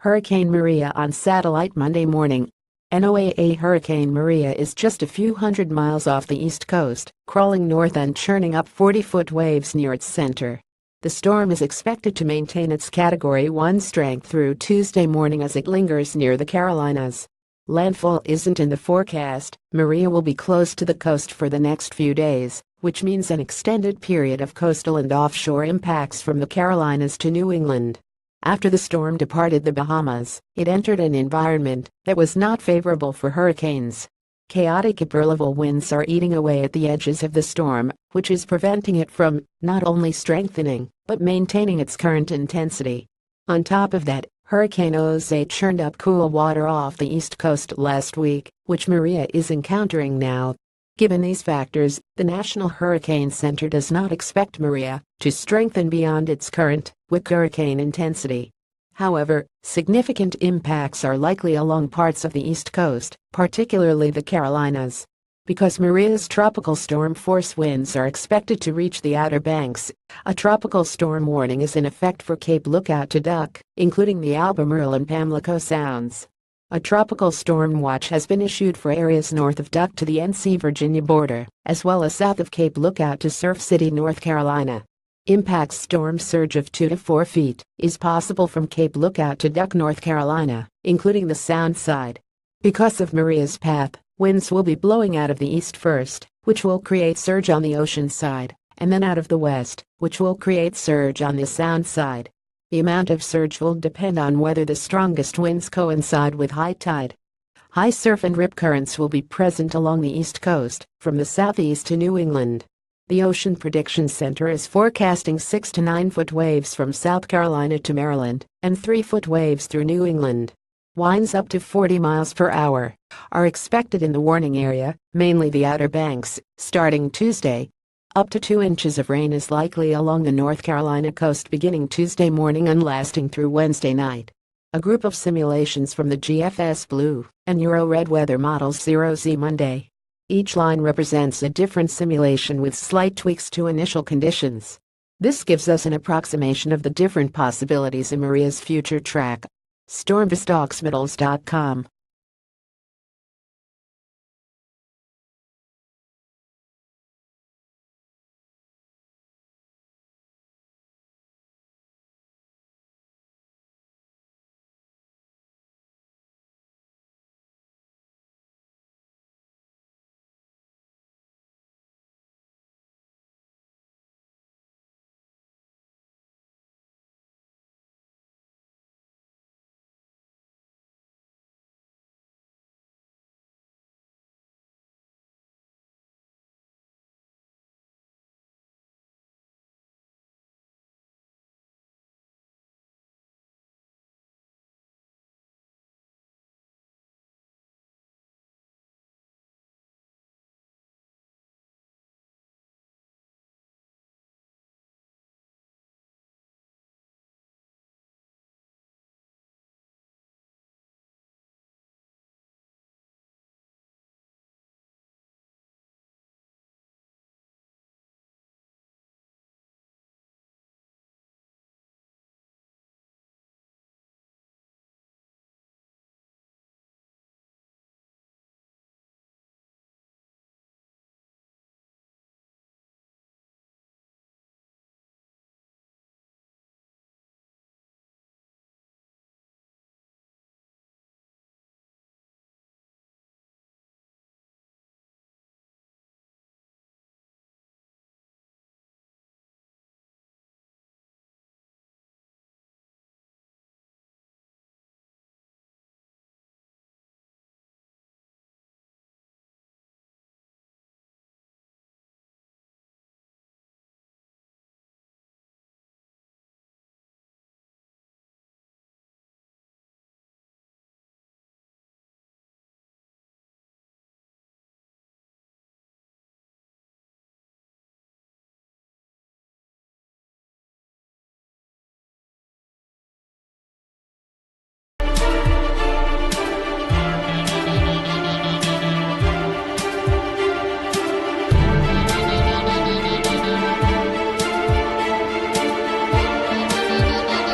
Hurricane Maria on satellite Monday morning. NOAA Hurricane Maria is just a few hundred miles off the east coast, crawling north and churning up 40-foot waves near its center. The storm is expected to maintain its Category 1 strength through Tuesday morning as it lingers near the Carolinas. Landfall isn't in the forecast. Maria will be close to the coast for the next few days, which means an extended period of coastal and offshore impacts from the Carolinas to New England. After the storm departed the Bahamas, it entered an environment that was not favorable for hurricanes. Chaotic upper-level winds are eating away at the edges of the storm, which is preventing it from not only strengthening, but maintaining its current intensity. On top of that, Hurricane Jose churned up cool water off the east coast last week, which Maria is encountering now. Given these factors, the National Hurricane Center does not expect Maria to strengthen beyond its current weak hurricane intensity. However, significant impacts are likely along parts of the East Coast, particularly the Carolinas. Because Maria's tropical storm force winds are expected to reach the Outer Banks, a tropical storm warning is in effect for Cape Lookout to Duck, including the Albemarle and Pamlico Sounds. A tropical storm watch has been issued for areas north of Duck to the NC Virginia border, as well as south of Cape Lookout to Surf City, North Carolina. Impacts storm surge of 2 to 4 feet is possible from Cape Lookout to Duck, North Carolina, including the Sound side. Because of Maria's path, winds will be blowing out of the east first, which will create surge on the ocean side, and then out of the west, which will create surge on the Sound side. The amount of surge will depend on whether the strongest winds coincide with high tide. High surf and rip currents will be present along the east coast, from the southeast to New England. The Ocean Prediction Center is forecasting 6 to 9 foot waves from South Carolina to Maryland, and 3-foot waves through New England. Winds up to 40 miles per hour are expected in the warning area, mainly the Outer Banks, starting Tuesday. Up to 2 inches of rain is likely along the North Carolina coast beginning Tuesday morning and lasting through Wednesday night. A group of simulations from the GFS Blue and Euro Red weather models 0Z Monday. Each line represents a different simulation with slight tweaks to initial conditions. This gives us an approximation of the different possibilities in Maria's future track. StormVistaOxmetals.com